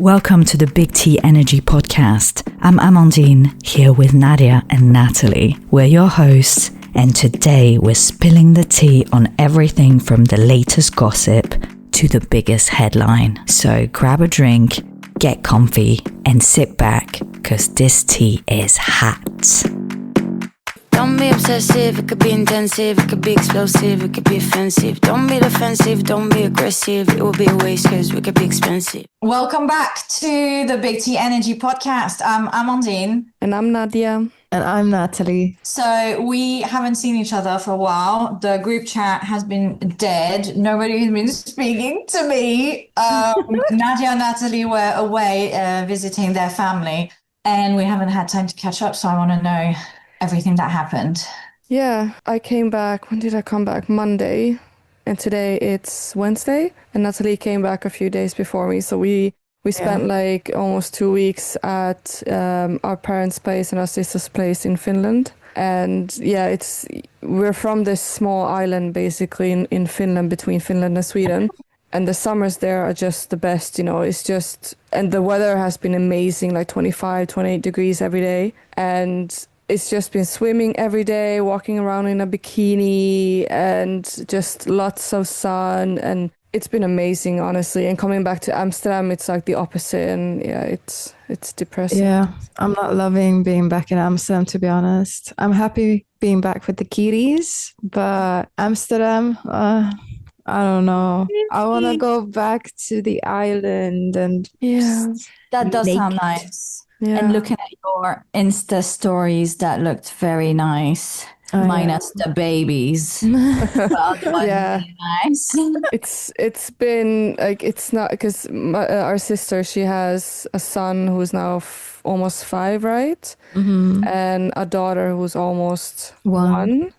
Welcome to the Big T Energy Podcast. I'm Amandine, here with Nadja and Natalie. We're your hosts, and today we're spilling the tea on everything from the latest gossip to the biggest headline. So grab a drink, get comfy, and sit back, because this tea is hot. Don't be obsessive, it could be intensive, it could be explosive, it could be offensive. Don't be defensive, don't be aggressive, it will be a waste because we could be expensive. Welcome back to the Big T Energy Podcast. I'm Amandine. And I'm Nadja. And I'm Natalie. So we haven't seen each other for a while. The group chat has been dead. Nobody has been speaking to me. Nadja and Natalie were away visiting their family, and we haven't had time to catch up, so I want to know everything that happened. Yeah, I came back. When did I come back? Monday. And today it's Wednesday. And Natalie came back a few days before me. So we spent like almost 2 weeks at our parents' place and our sister's place in Finland. And yeah, we're from this small island basically in Finland, between Finland and Sweden. And the summers there are just the best, you know, and the weather has been amazing, like 25, 28 degrees every day. And it's just been swimming every day, walking around in a bikini, and just lots of sun. And it's been amazing, honestly. And coming back to Amsterdam, it's like the opposite. And yeah, it's depressing. Yeah, I'm not loving being back in Amsterdam, to be honest. I'm happy being back with the kitties, but Amsterdam, I don't know. I want to go back to the island and That does sound nice. Yeah. And looking at your Insta stories, that looked very nice. Minus the babies. But otherwise, really nice. It's been like, it's not because our sister, she has a son who's now almost 5, right? Mm-hmm. And a daughter who's almost 1.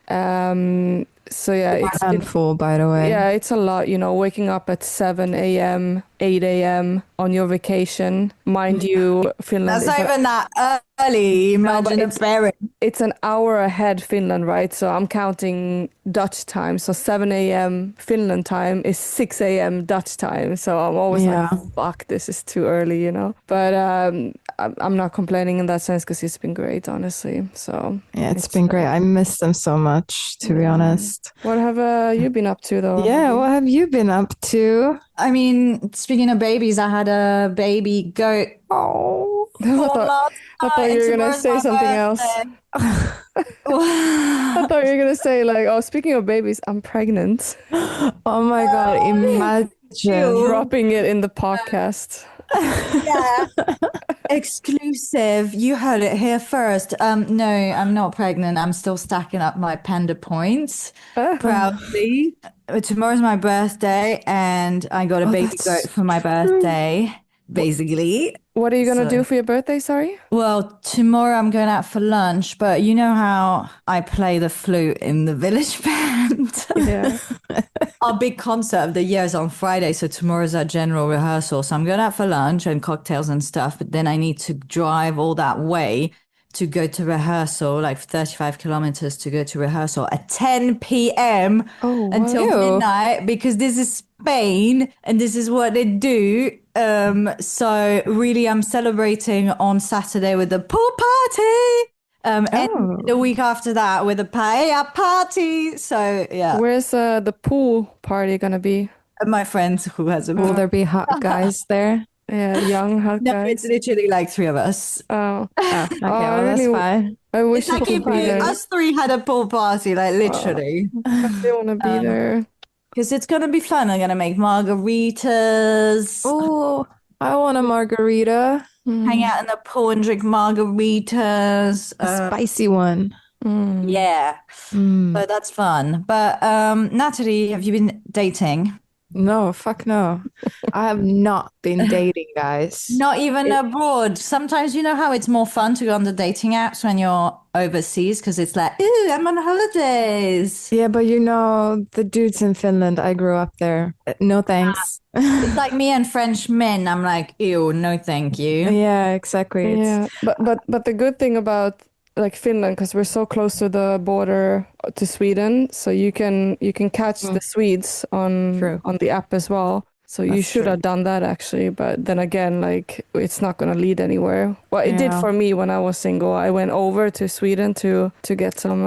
So yeah, it's a handful, by the way. Yeah, it's a lot, you know, waking up at 7 a.m., 8 a.m. on your vacation. Mind you, Finland That's not even that early. Imagine a parent. It's an hour ahead Finland, right? So I'm counting Dutch time. So 7 a.m. Finland time is 6 a.m. Dutch time. So I'm always like, fuck, this is too early, you know? But I'm not complaining in that sense because it's been great, honestly. So yeah, it's been great. I miss them so much, to be honest. What have you been up to, though? Yeah, what have you been up to? I mean, speaking of babies, I had a baby goat. Oh, I thought you were going to say something else. I thought you were going to say, like, oh, speaking of babies, I'm pregnant. Oh my God, imagine. Dropping it in the podcast. Yeah. Exclusive. You heard it here first. No, I'm not pregnant. I'm still stacking up my panda points proudly. Tomorrow's my birthday, and I got a baby goat for my birthday, basically. What are you going to do for your birthday, sorry? Well, tomorrow I'm going out for lunch, but you know how I play the flute in the village band? Yeah. Our big concert of the year is on Friday, so tomorrow's our general rehearsal. So I'm going out for lunch and cocktails and stuff, but then I need to drive all that way to go to rehearsal, like 35 kilometers to go to rehearsal at 10 p.m. Until midnight, because this is Spain and this is what they do. So really I'm celebrating on Saturday with the pool party. And the week after that with a paella party. So yeah. Where's the pool party gonna be? My friends who has a pool. Will there be hot guys there? Yeah, young hot guys. No, it's literally like 3 of us. Oh. Okay, well, that's fine. I wish It's like you if could be there. us 3 had a pool party, like literally. I still want to be there. Because it's going to be fun. I'm going to make margaritas. Oh, I want a margarita. Hang out in the pool and drink margaritas. A spicy one. Yeah. So that's fun. But Natalie, have you been dating? No, fuck no. I have not been dating, guys. Not even abroad. Sometimes you know how it's more fun to go on the dating apps when you're overseas because it's like, ooh, I'm on holidays. Yeah, but you know, the dudes in Finland, I grew up there. No thanks. It's like me and French men. I'm like, ew, no thank you. Yeah, exactly. Yeah, but the good thing about like Finland, because we're so close to the border to Sweden, so you can catch the Swedes on the app as well. So you That's should true. have done that actually, but then again, like it's not gonna lead anywhere. Well, it did Yeah. for me when I was single. I went over to Sweden to get some.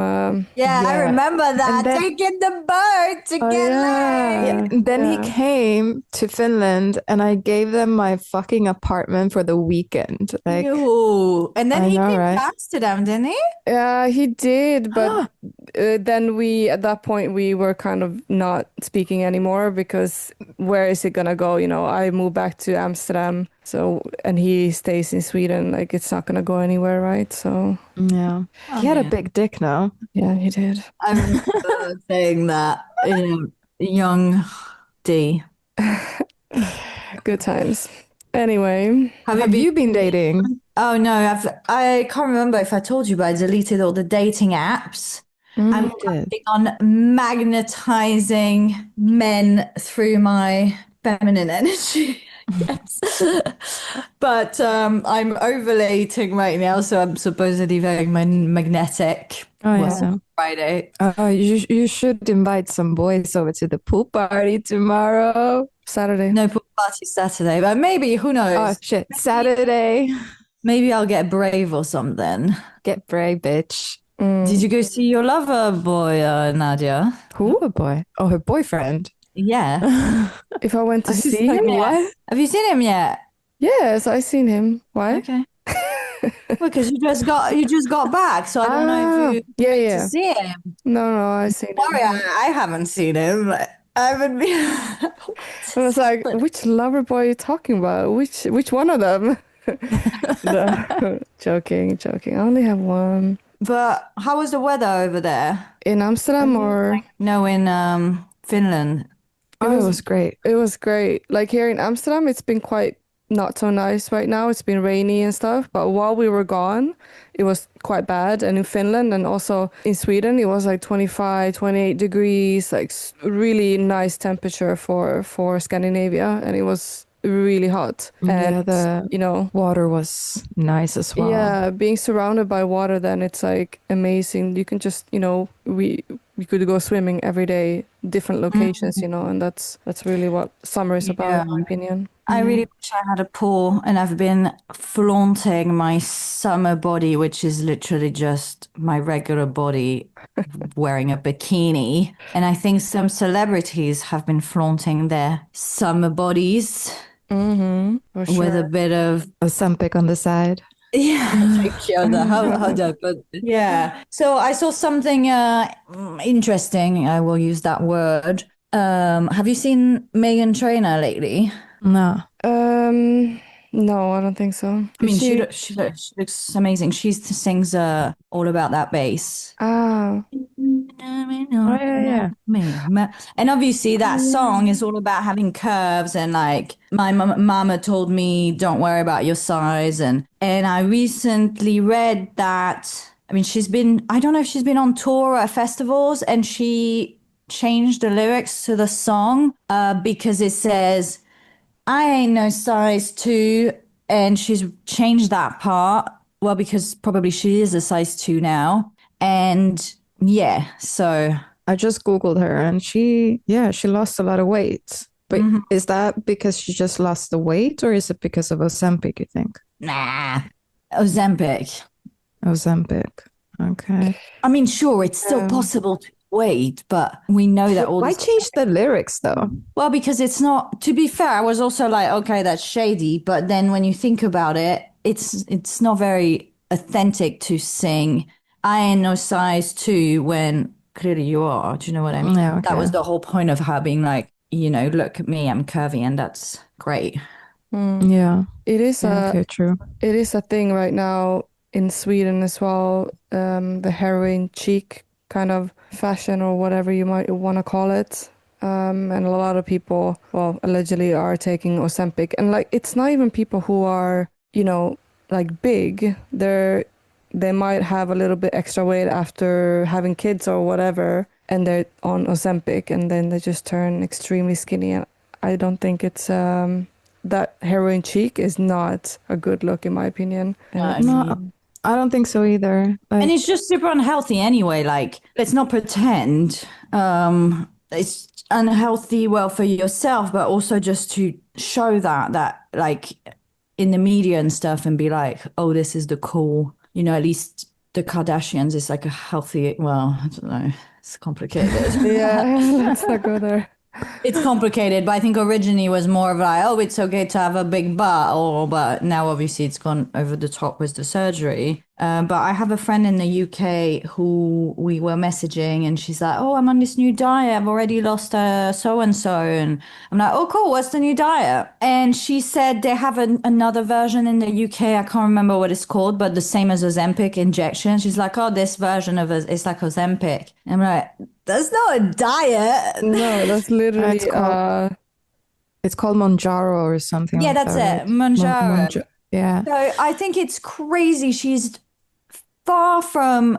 Yeah, I Yeah. remember that. And then- Taking the boat to Oh, get yeah. laid. And then Yeah. he came to Finland and I gave them my fucking apartment for the weekend. Like, Ew. And then I he know, came right? to Amsterdam, didn't he? Yeah, he did, but then at that point we were kind of not speaking anymore because where is he gonna go? You know, I moved back to Amsterdam, so and he stays in Sweden. Like it's not gonna go anywhere, right? So yeah. Oh, He had a yeah. big dick now. yeah, he did. I remember saying that young D. Good times. Anyway, Have you been dating? Oh no, I can't remember if I told you, but I deleted all the dating apps. I'm You did. working on magnetizing men through my feminine energy. Yes. But I'm ovulating right now, so I'm supposedly very magnetic. Oh, yeah. Well, Friday. You should invite some boys over to the pool party tomorrow. Saturday. No pool party Saturday, but maybe, who knows? Oh shit, Saturday. Maybe I'll get brave or something. Get brave, bitch. Did you go see your lover boy, Nadia? Who? A boy? Oh, her boyfriend. Yeah. If I went to see Like, him, what? Have you seen him yet? yes, I seen him. Why? Okay. Because you just got back, so I don't know if you Yeah, to yeah. see him. No, I seen him. Sorry, I haven't seen him. I haven't been. I was like, which lover boy are you talking about? Which one of them? No, joking. I only have one. But how was the weather over there? In Amsterdam or No, in Finland. Oh, it was great. it was great. Like here in Amsterdam, it's been quite not so nice right now. It's been rainy and stuff. But while we were gone, it was quite bad. And in Finland and also in Sweden, it was like 25, 28 degrees, like really nice temperature for Scandinavia. And it was really hot. Yeah, And, the you know, water was nice as well. yeah, being surrounded by water, then it's like amazing. You can just, you know, we could go swimming every day, different locations, you know, and that's really what summer is about, in my opinion. I really wish I had a pool, and I've been flaunting my summer body, which is literally just my regular body wearing a bikini. And I think some celebrities have been flaunting their summer bodies For sure. with a bit of Ozempic on the side. yeah, thank you. How do I put it? Yeah. So I saw something interesting. I will use that word. Have you seen Megan Trainor lately? No. No, I don't think so. I mean, She- she looks amazing. She sings all about that bass. Ah, yeah. And obviously that song is all about having curves, and like my mama told me, don't worry about your size. And I recently read that, I mean, I don't know if she's been on tour or at festivals, and she changed the lyrics to the song because it says, I ain't no size 2, and she's changed that part. Well, because probably she is a size 2 now. And yeah, so I just Googled her and she lost a lot of weight. But is that because she just lost the weight or is it because of Ozempic, you think? nah, Ozempic. Ozempic. Okay. I mean, sure, it's still possible to wait, but we know that all Why this. change the lyrics though? Well, because it's not, to be fair, I was also like, okay, that's shady. But then when you think about it, it's not very authentic to sing, I ain't no size 2 when clearly you are. Do you know what I mean? Yeah, okay. That was the whole point of her being like, you know, look at me, I'm curvy, and that's great. Yeah. it is Okay, true. it is a thing right now in Sweden as well. The heroin chic kind of fashion or whatever you might want to call it. And a lot of people, well, allegedly are taking Ozempic. And like, it's not even people who are, you know, like big. They might have a little bit extra weight after having kids or whatever, and they're on Ozempic, and then they just turn extremely skinny. And I don't think it's that heroin chic is not a good look in my opinion. And No, I don't think so either. Like, And it's just super unhealthy anyway. Like, let's not pretend. it's unhealthy, well, for yourself, but also just to show that like in the media and stuff and be like, oh, this is the cool, at least the Kardashians is like a healthy, well, I don't know, it's complicated. Yeah, let's not go there. It's complicated, but I think originally it was more of like, oh, it's okay to have a big butt, but now obviously it's gone over the top with the surgery. But I have a friend in the UK who we were messaging, and she's like, oh, I'm on this new diet. I've already lost so and so, and I'm like, oh, cool. What's the new diet? And she said they have another version in the UK. I can't remember what it's called, but the same as Ozempic injection. She's like, oh, this version of it is like Ozempic. And I'm like, that's not a diet. No, that's literally It's called Monjaro or something. Yeah, like that's that, it. right? Monjaro. Yeah. So I think it's crazy. She's far from,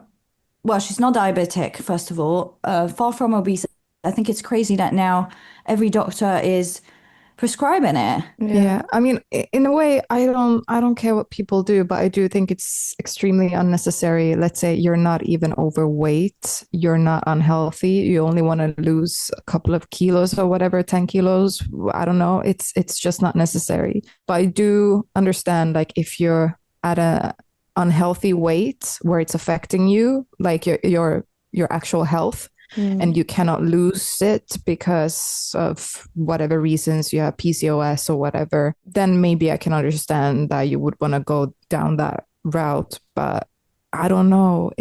well, she's not diabetic, first of all, far from obese. I think it's crazy that now every doctor is prescribing it. Yeah. I mean, in a way, I don't care what people do, but I do think it's extremely unnecessary. Let's say you're not even overweight, you're not unhealthy, you only want to lose a couple of kilos or whatever, 10 kilos. I don't know. It's just not necessary. But I do understand, like, if you're at a unhealthy weight where it's affecting you, like your actual health, and you cannot lose it because of whatever reasons, you have PCOS or whatever, then maybe I can understand that you would want to go down that route. But I don't know.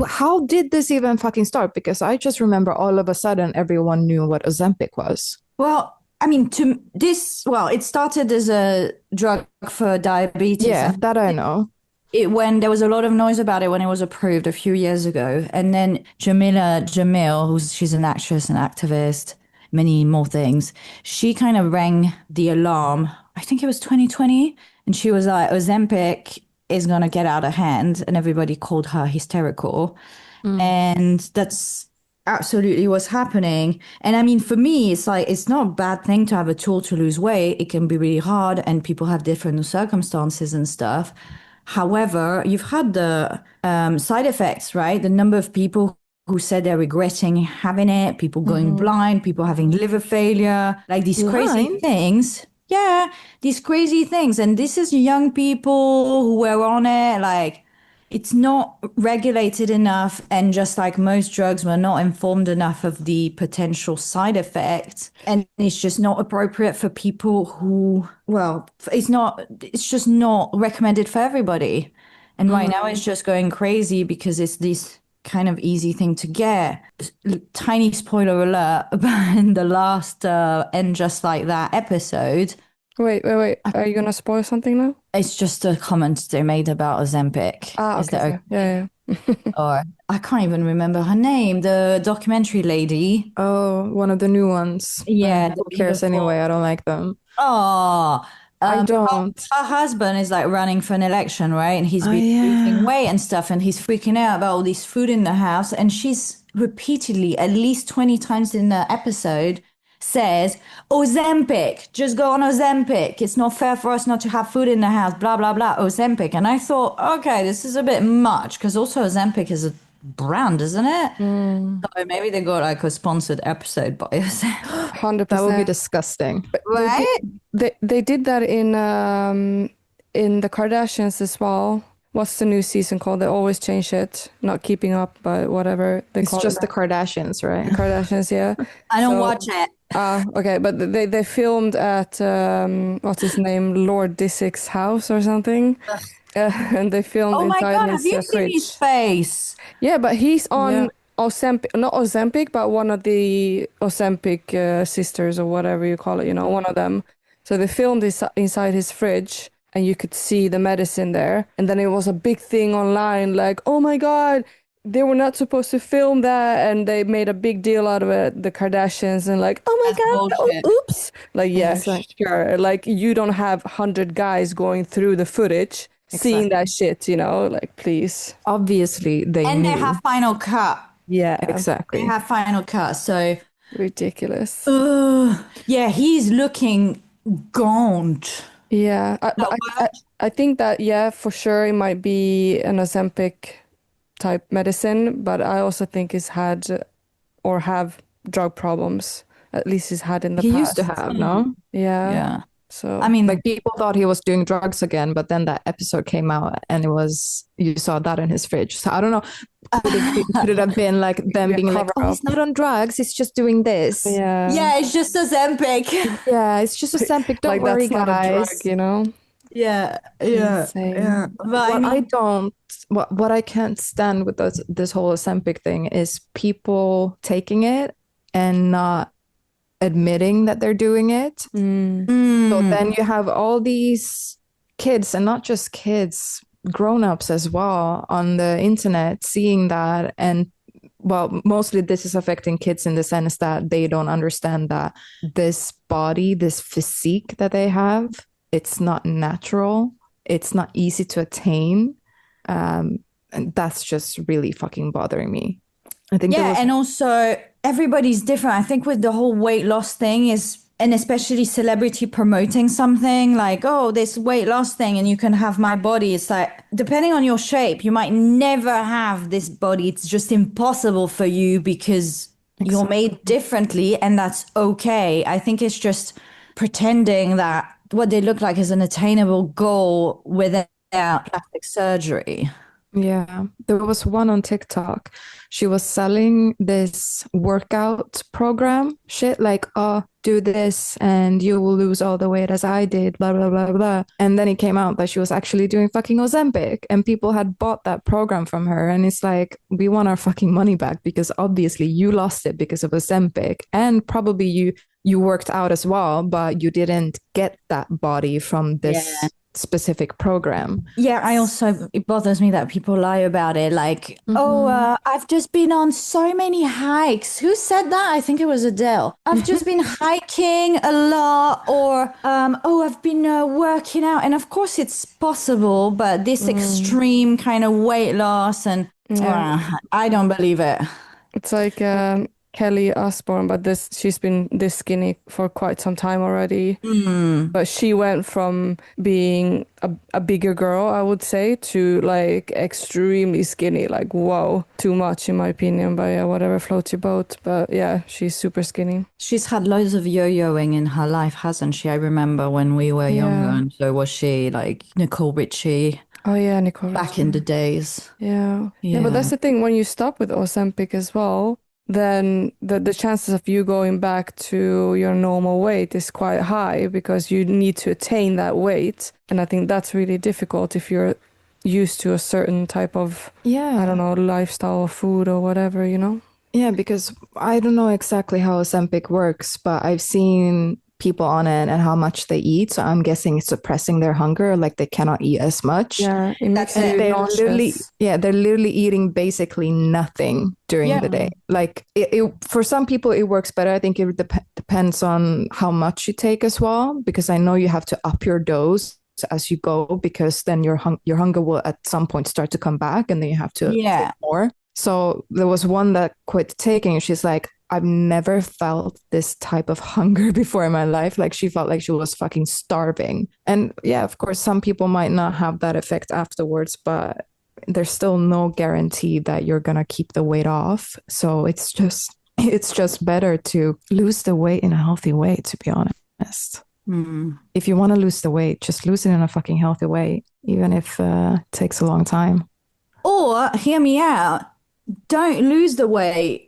How did this even fucking start? Because I just remember all of a sudden everyone knew what Ozempic was. Well, I mean, it started as a drug for diabetes. Yeah, that I know. When there was a lot of noise about it when it was approved a few years ago. And then Jamila Jamil, she's an actress and activist, many more things, she kind of rang the alarm. I think it was 2020. And she was like, Ozempic is going to get out of hand. And everybody called her hysterical. And that's absolutely what's happening. And I mean, for me, it's like, it's not a bad thing to have a tool to lose weight. It can be really hard and people have different circumstances and stuff. However, you've had the side effects, right? The number of people who said they're regretting having it, people going blind, people having liver failure, like these crazy things. Yeah, these crazy things. And this is young people who were on it, like, it's not regulated enough, and just like most drugs, we're not informed enough of the potential side effects, and it's just not appropriate for people who, well, it's just not recommended for everybody. And right now it's just going crazy because it's this kind of easy thing to get. Tiny spoiler alert, but in the last And Just Like That episode. Wait. Are you gonna spoil something now? It's just a comment they made about Ozempic. Okay. Yeah. Or I can't even remember her name. The documentary lady. Oh, one of the new ones. Yeah. Who cares anyway? I don't like them. Oh, I don't. Her husband is like running for an election, right? And he's been losing weight and stuff, and he's freaking out about all this food in the house. And she's repeatedly, at least 20 times in the episode, says, Ozempic, just go on Ozempic. It's not fair for us not to have food in the house, blah, blah, blah, Ozempic. And I thought, okay, this is a bit much, because also Ozempic is a brand, isn't it? So maybe they got like a sponsored episode by Ozempic. 100%. That would be disgusting. Right? They did that in the Kardashians as well. What's the new season called? They always change it. Not keeping up, but whatever they call it. It's just the Kardashians, right? The Kardashians, yeah. I don't watch it. Okay, but they filmed at what's his name, Lord Disick's house or something, and they filmed Oh my inside God, his have you seen fridge. his face? Yeah, but he's on Ozempic, not Ozempic, but one of the Ozempic sisters or whatever you call it, one of them. So they filmed this inside his fridge, and you could see the medicine there. And then it was a big thing online, like, oh my God, they were not supposed to film that, and they made a big deal out of it, the Kardashians, and like, oh my God, oops. Like, yeah, sure. Like, you don't have 100 guys going through the footage, seeing that shit, like, please. Obviously, they And knew. they have Final Cut. Yeah. Exactly. They have Final Cut, so... Ridiculous. yeah, he's looking gaunt. Yeah, I think that, yeah, for sure, it might be an Ozempic type medicine, but I also think it's had or have drug problems. At least he's had in the He past. used to have, no? Yeah. So I mean, Like people thought he was doing drugs again, but then that episode came out and you saw that in his fridge. So I don't know. Could it have been like them being like, oh, he's not on drugs, he's just doing this. yeah, it's just Ozempic. Yeah, it's just Ozempic. Don't like worry, that's not guys. a drug, you know? Yeah. Insane. But What I can't stand with this whole Ozempic thing is people taking it and not admitting that they're doing it. So then you have all these kids, and not just kids, grown-ups as well, on the internet seeing that. And well, mostly this is affecting kids in the sense that they don't understand that this body, this physique that they have, it's not natural. It's not easy to attain. And that's just really fucking bothering me. I think and also everybody's different. I think with the whole weight loss thing and especially celebrity promoting something like, oh, this weight loss thing and you can have my body. It's like, depending on your shape, you might never have this body. It's just impossible for you because you're made differently, and that's okay. I think it's just pretending that what they look like is an attainable goal without plastic surgery. Yeah, there was one on TikTok. She was selling this workout program shit like, oh, do this and you will lose all the weight as I did, blah, blah, blah, blah. And then it came out that she was actually doing fucking Ozempic, and people had bought that program from her. And it's like, we want our fucking money back because obviously you lost it because of Ozempic, and probably you worked out as well, but you didn't get that body from this specific program. It bothers me that people lie about it, like, I've just been on so many hikes. Who said that? I think it was Adele. I've just been hiking a lot, or I've been working out. And of course it's possible, but this extreme kind of weight loss, and I don't believe it. It's like Kelly Osbourne, but she's been this skinny for quite some time already. But she went from being a bigger girl, I would say, to like extremely skinny. Like, whoa, too much in my opinion, but yeah, whatever floats your boat. But yeah, she's super skinny. She's had loads of yo-yoing in her life, hasn't she? I remember when we were younger, and so was she, like Nicole Richie. Oh yeah, Nicole. Back in the days. Yeah, but that's the thing. When you stop with Ozempic as well, then the chances of you going back to your normal weight is quite high because you need to attain that weight. And I think that's really difficult if you're used to a certain type of, I don't know, lifestyle or food or whatever, you know? Yeah, because I don't know exactly how Ozempic works, but I've seen people on it and how much they eat. So I'm guessing it's suppressing their hunger, like they cannot eat as much. Yeah, it makes you they're nauseous. literally eating basically nothing during the day. Like for some people it works better. I think it depends on how much you take as well, because I know you have to up your dose as you go, because then your hunger will at some point start to come back, and then you have to take more. So there was one that quit taking, and she's like, I've never felt this type of hunger before in my life. Like, she felt like she was fucking starving. And yeah, of course, some people might not have that effect afterwards, but there's still no guarantee that you're going to keep the weight off. So it's just better to lose the weight in a healthy way, to be honest. If you want to lose the weight, just lose it in a fucking healthy way, even if it takes a long time. Or, hear me out, don't lose the weight.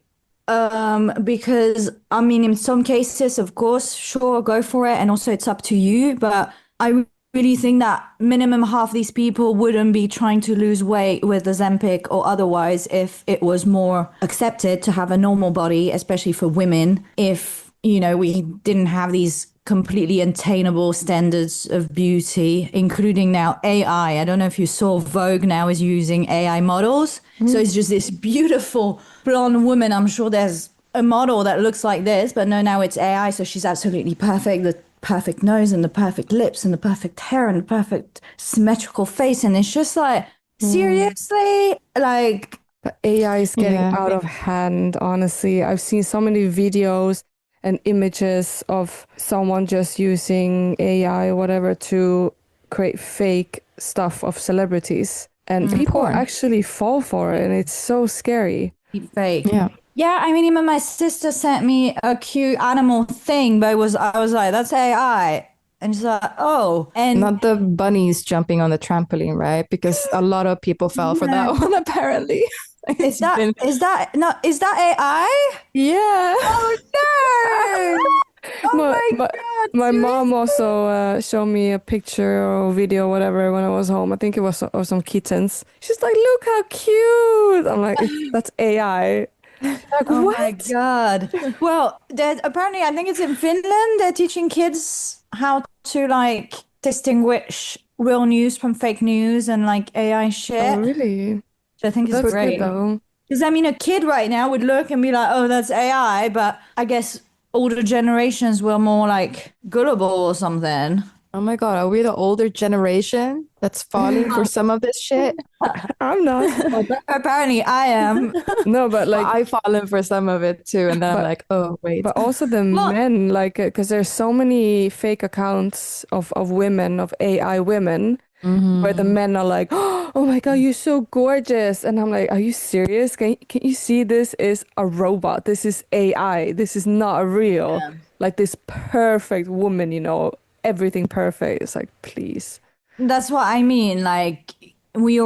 Because I mean, in some cases, of course, sure, go for it. And also it's up to you. But I really think that minimum half these people wouldn't be trying to lose weight with Ozempic or otherwise if it was more accepted to have a normal body, especially for women. If, we didn't have these completely unattainable standards of beauty, including now AI. I don't know if you saw Vogue now is using AI models. So it's just this beautiful blonde woman. I'm sure there's a model that looks like this, but no, now it's AI. So she's absolutely perfect. The perfect nose and the perfect lips and the perfect hair and the perfect symmetrical face. And it's just like, seriously? Like, but AI is getting out of hand, honestly. I've seen so many videos and images of someone just using AI or whatever to create fake stuff of celebrities. And people actually fall for it, and it's so scary. fake. Yeah. Yeah, I mean, even my sister sent me a cute animal thing, but I was like, that's AI. And she's like, oh. And Not the bunnies jumping on the trampoline, right? Because a lot of people fell for that one, apparently. is that AI? Yeah. Oh no! Oh my God, my mom seriously? also showed me a picture or video, whatever, when I was home. I think it was of some kittens. She's like, "Look how cute!" I'm like, "That's AI." Like, Oh my what? God. Well, apparently, I think it's in Finland. They're teaching kids how to like distinguish real news from fake news and like AI Oh, shit, really? which I think is That's good great. though. Because I mean, a kid right now would look and be like, "Oh, that's AI," but I guess older generations were more like gullible or something. Oh my God, are we the older generation that's falling for some of this shit? I'm not. Apparently, I am. No, but Well, like, I've fallen for some of it too. And then I'm but like, oh, wait. but also the Well, men, like, because there's so many fake accounts of women, of AI women, where the Mhm. men are like, "Oh my God, you're so gorgeous," and I'm like, "Are you serious? Can you see this is a robot? This is AI. This is not real. Like this perfect woman, everything perfect." It's like, please. that's what I mean. Like we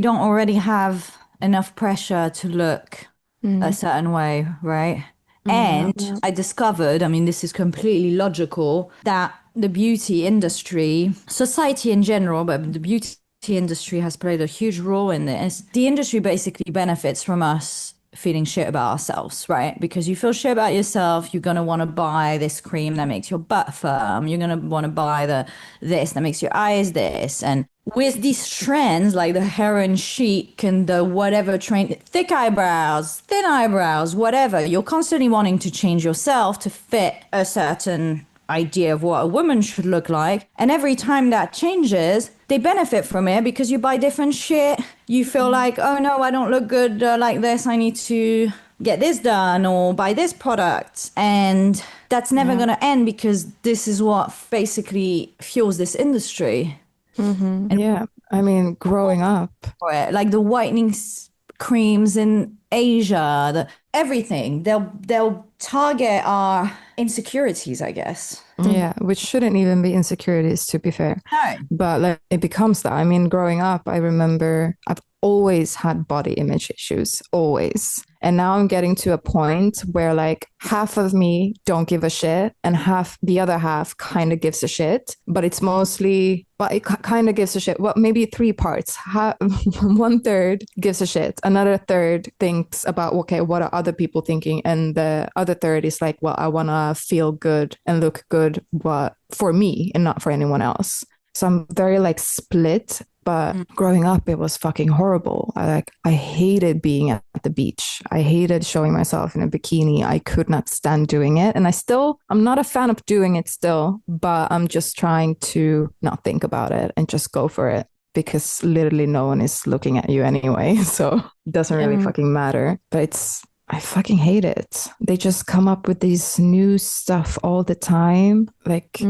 don't already have enough pressure to look a certain way, right? Yeah. And I discovered, I mean, this is completely logical, that the beauty industry, society in general, but the beauty industry has played a huge role in this. The industry basically benefits from us feeling shit about ourselves, right? Because you feel shit about yourself, you're gonna want to buy this cream that makes your butt firm. You're gonna want to buy this that makes your eyes this. And with these trends like the heroin chic and the whatever trend, thick eyebrows, thin eyebrows, whatever, you're constantly wanting to change yourself to fit a certain idea of what a woman should look like. And every time that changes, they benefit from it because you buy different shit. You feel like, oh no, I don't look good like this. I need to get this done or buy this product. And that's never going to end because this is what basically fuels this industry. Yeah. I mean, growing up. For it. Like the whitening creams in Asia, everything. They'll target our insecurities, I guess. Yeah, which shouldn't even be insecurities, to be fair. No. But like it becomes that. I mean, growing up, I remember I've always had body image issues, always. And now I'm getting to a point where like half of me don't give a shit and the other half kind of gives a shit, but it's mostly, but it kind of gives a shit. Well, maybe three parts. One third gives a shit. Another third thinks about, okay, what are other people thinking? And the other third is like, well, I want to feel good and look good, but for me and not for anyone else. So I'm very like split. But growing up, it was fucking horrible. I hated being at the beach. I hated showing myself in a bikini. I could not stand doing it. And I'm not a fan of doing it still, but I'm just trying to not think about it and just go for it because literally no one is looking at you anyway. So it doesn't really fucking matter. But I fucking hate it. They just come up with these new stuff all the time. Like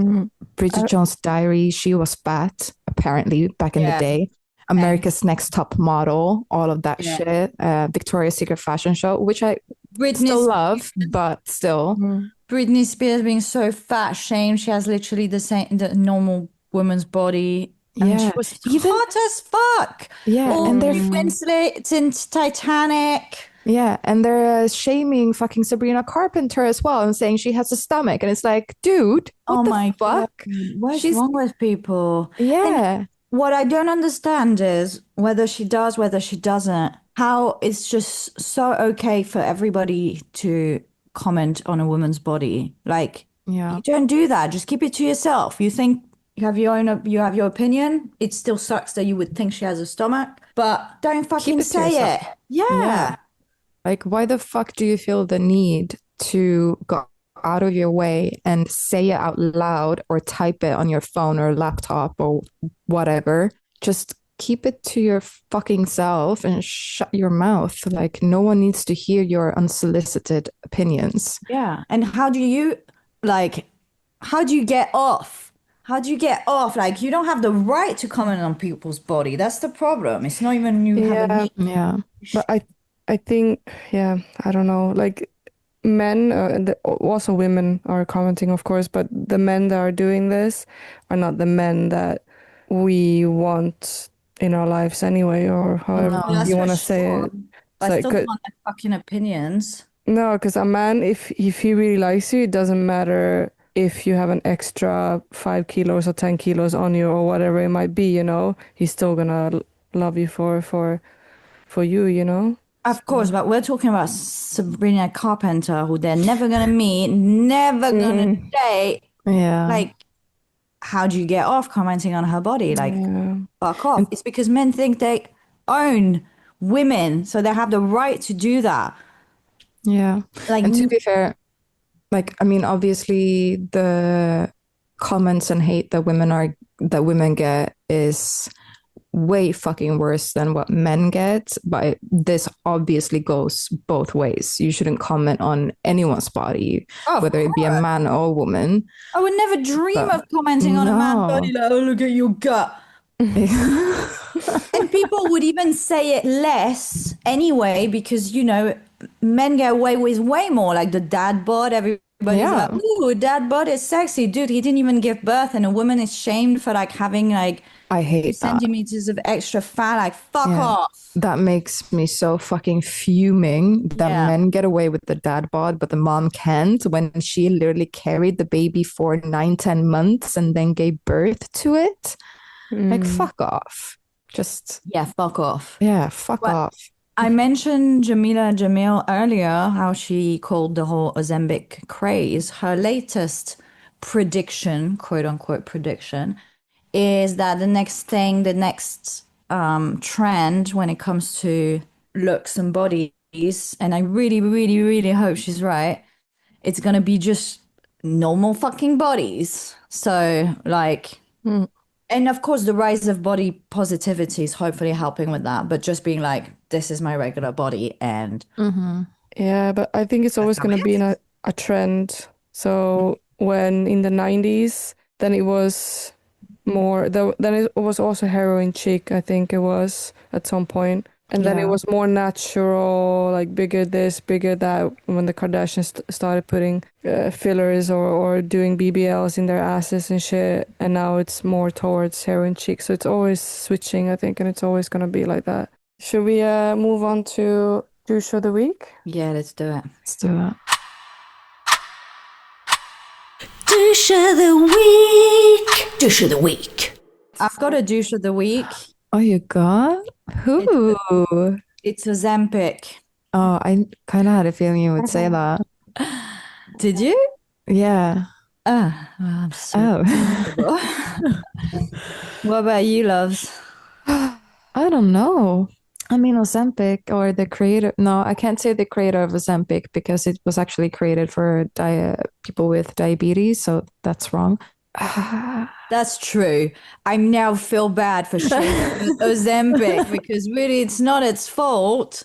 Bridget Jones' Diary, she was fat, apparently, back in the day. America's Next Top Model, all of that shit. Victoria's Secret fashion show, which I still love, but still. Britney Spears being so fat shamed. She has literally the normal woman's body. And she was hot as fuck. Yeah. Or And Kate Winslet in Titanic. Yeah, and they're shaming fucking Sabrina Carpenter as well and saying she has a stomach. And it's like, dude, what the fuck? God. What's wrong with people? Yeah. And what I don't understand is whether she does, whether she doesn't, how it's just so okay for everybody to comment on a woman's body. Like, you don't do that. Just keep it to yourself. You think you have your opinion. It still sucks that you would think she has a stomach, but don't fucking say it. Yeah. Like, why the fuck do you feel the need to go out of your way and say it out loud or type it on your phone or laptop or whatever? Just keep it to your fucking self and shut your mouth. Like, no one needs to hear your unsolicited opinions. Yeah. And how do you get off? How do you get off? Like, you don't have the right to comment on people's body. That's the problem. It's not even you have a need. Yeah. But I think, yeah, I don't know. Like men, also women are commenting, of course, but the men that are doing this are not the men that we want in our lives anyway, or however No. That's you for want to say sure. it. But It's I like, still want their fucking opinions. no, because a man, if he really likes you, it doesn't matter if you have an extra 5 kilos or 10 kilos on you or whatever it might be, you know, he's still gonna love you for you, you know. Of course, but we're talking about Sabrina Carpenter, who they're never gonna meet, never gonna date. Yeah. Like, how do you get off commenting on her body? Like, Yeah. fuck off. It's because men think they own women, so they have the right to do that. Yeah. Like, And to be fair, like, I mean, obviously the comments and hate that women get is way fucking worse than what men get, but this obviously goes both ways. You shouldn't comment on anyone's body, Of whether it be a man or a woman. I would never dream But of commenting on a man's no. body, like, oh, look at your gut. And people would even say it less anyway, because, you know, men get away with way more, like the dad bod. Everybody's Yeah. like, ooh, dad bod is sexy. Dude, he didn't even give birth, and a woman is shamed for like having like I hate that. centimeters of extra fat. Like, fuck Yeah. off. That makes me so fucking fuming that Yeah. men get away with the dad bod, but the mom can't, when she literally carried the baby for 9-10 months and then gave birth to it. Like, fuck off. Just, Yeah, fuck off. yeah, fuck Well, off. I mentioned Jamila Jamil earlier, how she called the whole Ozempic craze. Her latest prediction, quote unquote prediction, is that the next trend when it comes to looks and bodies, and I really, really, really hope she's right, it's going to be just normal fucking bodies. So, like, and of course, the rise of body positivity is hopefully helping with that, but just being like, this is my regular body. And Yeah, but I think it's always going to be in a trend. So when in the 90s, then it was more, then it was also heroin chic, I think it was at some point. And then it was more natural, like bigger this, bigger that, when the Kardashians started putting fillers or doing BBLs in their asses and shit. And now it's more towards heroin chic. So it's always switching, I think, and it's always going to be like that. Should we move on to douche of the week? yeah, let's do it. Let's do it. Douche of the week. Douche of the week. I've got a douche of the week. Oh, you got? Who? It's Ozempic. Oh, I kind of had a feeling you would say that. Did you? Yeah. Well, I'm so Oh. What about you, loves? I don't know. I mean, Ozempic or the creator. No, I can't say the creator of Ozempic because it was actually created for people with diabetes. So that's wrong. That's true. I now feel bad for shaming Ozempic because really it's not its fault.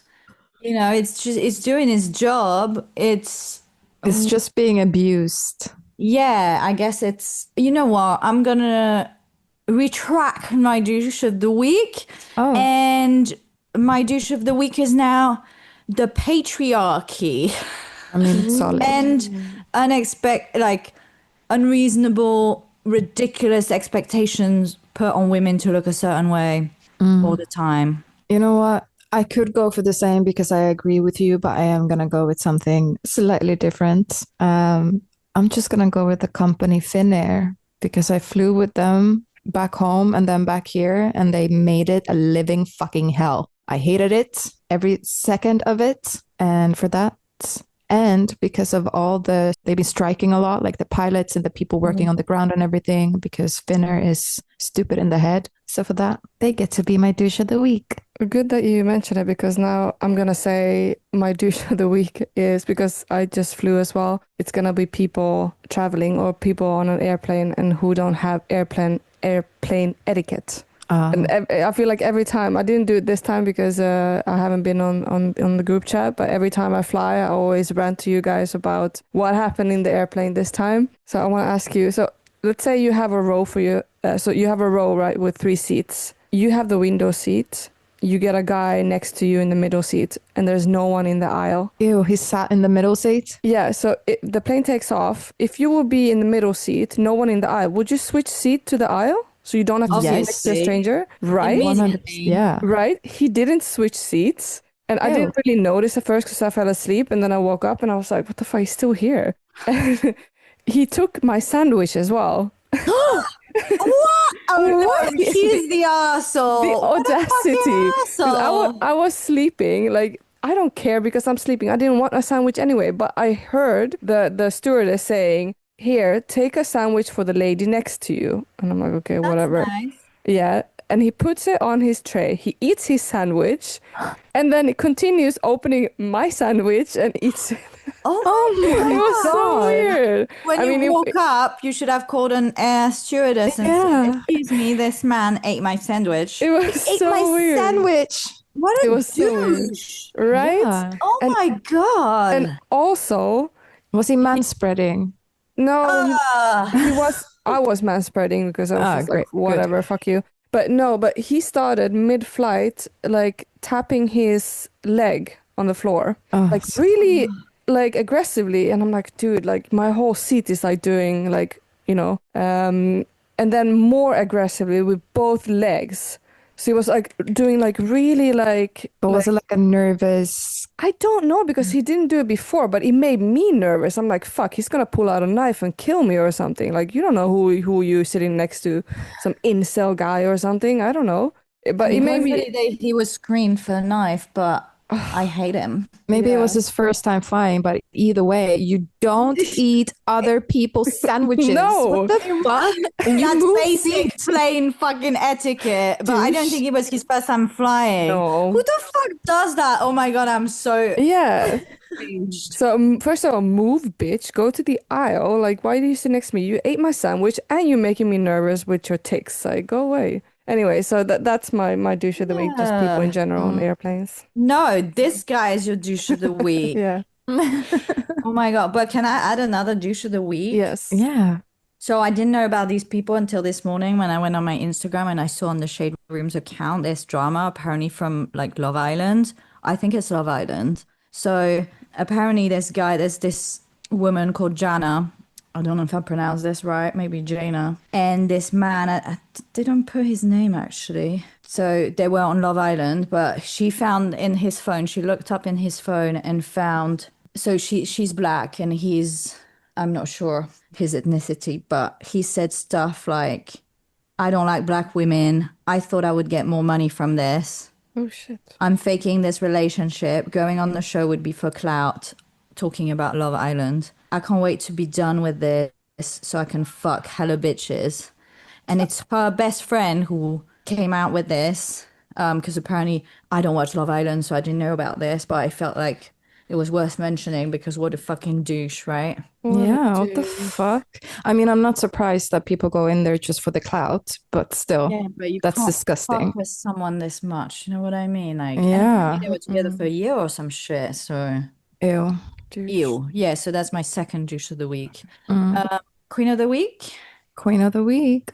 You know, it's doing its job. It's just being abused. Yeah, I guess it's, you know what? I'm gonna retract my douche of the week. Oh. And my douche of the week is now the patriarchy. I mean, solid. And unreasonable, ridiculous expectations put on women to look a certain way all the time. You know what? I could go for the same because I agree with you, but I am going to go with something slightly different. I'm just going to go with the company Finnair because I flew with them back home and then back here, and they made it a living fucking hell. I hated it, every second of it. And for that, and because of they've been striking a lot, like the pilots and the people working on the ground and everything, because Finnair is stupid in the head. So for that, they get to be my douche of the week. Good that you mentioned it, because now I'm going to say my douche of the week is, because I just flew as well, it's going to be people traveling or people on an airplane and who don't have airplane etiquette. And I feel like every time, I didn't do it this time because I haven't been on the group chat, but every time I fly, I always rant to you guys about what happened in the airplane this time. So I want to ask you, so let's say you have a row for you. So you have a row, right, with 3 seats. You have the window seat. you get a guy next to you in the middle seat and there's no one in the aisle. Ew, he sat in the middle seat? Yeah, so the plane takes off. If you would be in the middle seat, no one in the aisle, would you switch seat to the aisle? So you don't have to sit next to a stranger? Right? 100%. Yeah. Right? He didn't switch seats. And I didn't really notice at first because I fell asleep. And then I woke up and I was like, what the fuck? He's still here. And he took my sandwich as well. What? Oh, he's the arsehole. The audacity. 'Cause I was sleeping. Like, I don't care because I'm sleeping. I didn't want a sandwich anyway. But I heard the stewardess saying, here, take a sandwich for the lady next to you. And I'm like, okay, whatever. Nice. Yeah. And he puts it on his tray. He eats his sandwich and then it continues opening my sandwich and eats it. Oh my It God. was so weird. When you woke up, you should have called an air stewardess and said, excuse me, this man ate my sandwich. It was Ate so my weird. sandwich. What a It was so weird. douche. Right? Yeah. Oh my God. And also, Was he manspreading? no, Ah. I was manspreading because I was just great, like, whatever, fuck you. But he started mid-flight, like tapping his leg on the floor, like really, like aggressively. And I'm like, dude, like my whole seat is like doing like, and then more aggressively with both legs. So he was like doing like really like. But was it like a nervous? I don't know because he didn't do it before, but it made me nervous. I'm like, fuck, he's gonna pull out a knife and kill me or something. Like, you don't know who you're sitting next to, some incel guy or something. I don't know. But it made me. He was screened for a knife, but I hate him. Maybe it was his first time flying, but either way, you don't eat other people's sandwiches. No. What the fuck? That's basic plain fucking etiquette. But I don't think it was his first time flying. No. Who the fuck does that? Oh my God, I'm so Yeah. cringed. So first of all, move, bitch. Go to the aisle. Like, why do you sit next to me? You ate my sandwich and you're making me nervous with your tics. Like, go away. Anyway, so that's my douche of the week. Just people in general on airplanes. No, this guy is your douche of the week. Yeah. Oh my God. But can I add another douche of the week? Yes. Yeah. So I didn't know about these people until this morning when I went on my Instagram and I saw on the Shade Room's account this drama apparently from like Love Island. I think it's Love Island. So apparently there's this woman called Jana. I don't know if I pronounced this right, maybe Jana. And this man, I didn't put his name actually. So they were on Love Island, but she found in his phone, she looked up in his phone and found, so she's black and I'm not sure his ethnicity, but he said stuff like, I don't like black women. I thought I would get more money from this. Oh, shit. I'm faking this relationship. Going on the show would be for clout. Talking about Love Island. I can't wait to be done with this so I can fuck hella bitches. And it's her best friend who came out with this because apparently I don't watch Love Island, so I didn't know about this, but I felt like it was worth mentioning because what a fucking douche, right? Yeah, what the fuck? I mean, I'm not surprised that people go in there just for the clout, but still, But you that's can't disgusting. fuck with someone this much, you know what I mean? Like, Yeah. and they were together for a year or some shit, so... Ew. Ew. Yeah, so that's my second douche of the week. Queen of the week? Queen of the week.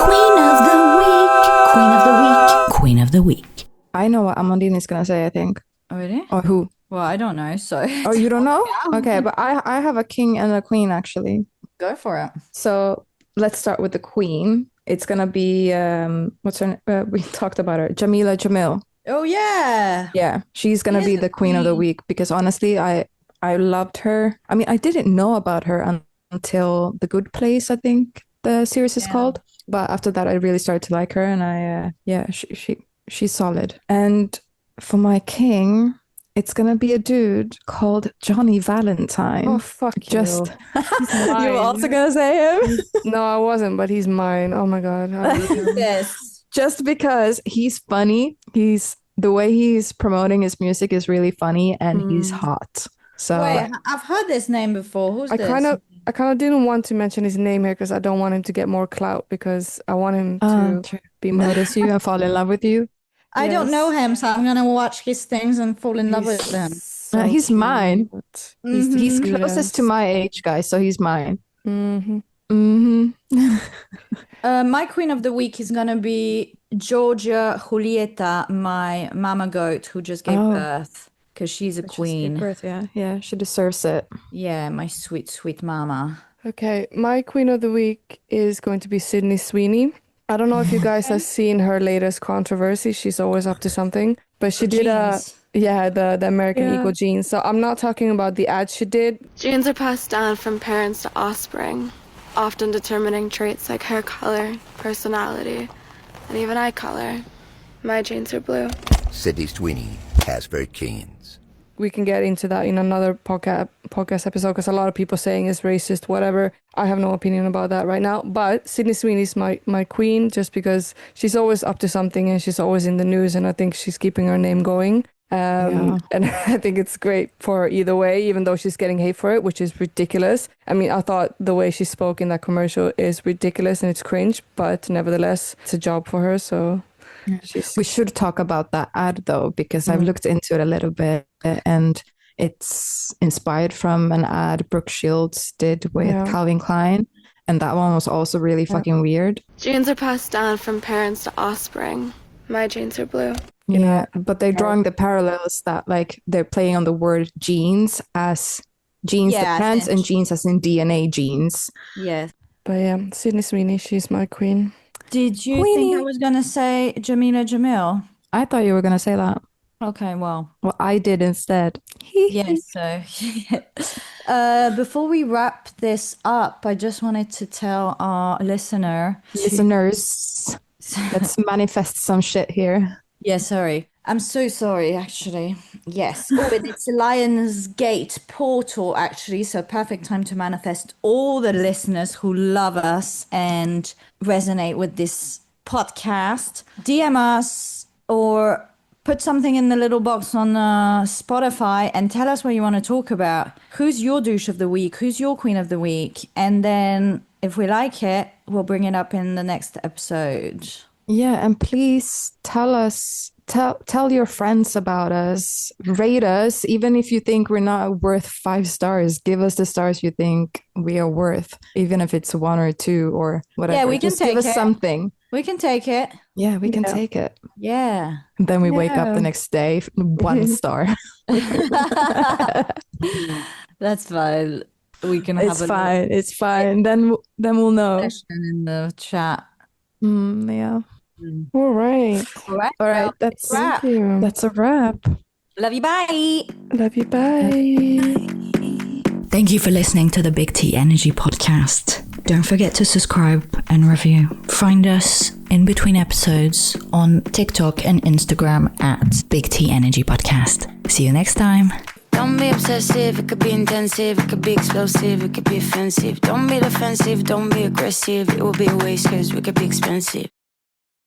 Queen of the week. Queen of the week. Queen of the week. I know what Amandine is gonna say, I think. Oh, really? Or who? Well, I don't know, so Oh, you don't know? Okay, but I have a king and a queen actually. go for it. So let's start with the queen. It's gonna be what's her name? We talked about her, Jamila Jamil. Oh, yeah. Yeah, she's gonna be the queen of the week because honestly, I loved her. I mean, I didn't know about her until The Good Place, I think the series is called. But after that, I really started to like her, and she's solid. And for my king, it's gonna be a dude called Johnny Valentine. Oh, fuck Just you. you were also gonna say him? No, I wasn't, but he's mine. Oh my God. Yes. Just because he's funny. The way he's promoting his music is really funny, and he's hot. So Wait, I've heard this name before. Who's I this? kind of didn't want to mention his name here because I don't want him to get more clout because I want him to be my notice you and fall in love with you. I don't know him, so I'm gonna watch his things and fall in love with them. So He's mine. cute. He's Mhm. closest to my age, guys, so he's mine. Mhm. Mm-hmm. My queen of the week is gonna be Georgia Julieta, my mama goat who just gave birth, because she's a Just give queen. birth, yeah, she deserves it. Yeah, my sweet, sweet mama. Okay, my queen of the week is going to be Sidney Sweeney. I don't know if you guys have seen her latest controversy. She's always up to something. But she did the American Eagle jeans. So I'm not talking about the ad she did. Genes are passed down from parents to offspring, often determining traits like hair color, personality, and even eye color. My genes are blue. Sidney Sweeney has very keens. We can get into that in another podcast episode because a lot of people saying it's racist, whatever. I have no opinion about that right now. But Sidney Sweeney's my queen just because she's always up to something and she's always in the news, and I think she's keeping her name going. And I think it's great for her either way, even though she's getting hate for it, which is ridiculous. I mean, I thought the way she spoke in that commercial is ridiculous and it's cringe, but nevertheless, it's a job for her. So we should talk about that ad though, because I've looked into it a little bit, and it's inspired from an ad Brooke Shields did with Calvin Klein, and that one was also really fucking weird. Genes are passed down from parents to offspring. My genes are blue. Yeah, but they're drawing the parallels that like they're playing on the word genes as genes the plants and genes as in DNA genes. Yes. But yeah, Sidney Sweeney, she's my queen. Did you think I was going to say Jamila Jamil? I thought you were going to say that. Okay, well. Well, I did instead. Yes, so before we wrap this up, I just wanted to tell our listeners, let's manifest some shit here. Yeah, sorry. I'm so sorry, actually. Yes. Oh, and it's a Lion's Gate portal, actually. So perfect time to manifest all the listeners who love us and resonate with this podcast. DM us or put something in the little box on Spotify and tell us what you want to talk about. Who's your douche of the week? Who's your queen of the week? And then if we like it, we'll bring it up in the next episode. Yeah, and please tell us, tell your friends about us, rate us, even if you think we're not worth 5 stars, give us the stars you think we are worth, even if it's 1 or 2 or whatever. Yeah, we can take give us something. We can take it. Yeah, we can take it. Yeah. And then we wake up the next day, 1 star. That's fine. We can have It's fine. Then we'll know. In the chat. Yeah. All right. That's a wrap. Love you. Bye. Love you. Bye. Thank you for listening to the Big T Energy podcast. Don't forget to subscribe and review. Find us in between episodes on TikTok and Instagram at Big T Energy Podcast. See you next time. Don't be obsessive, it could be intensive, it could be explosive, it could be offensive. Don't be defensive, don't be aggressive, it will be a waste cause we could be expensive.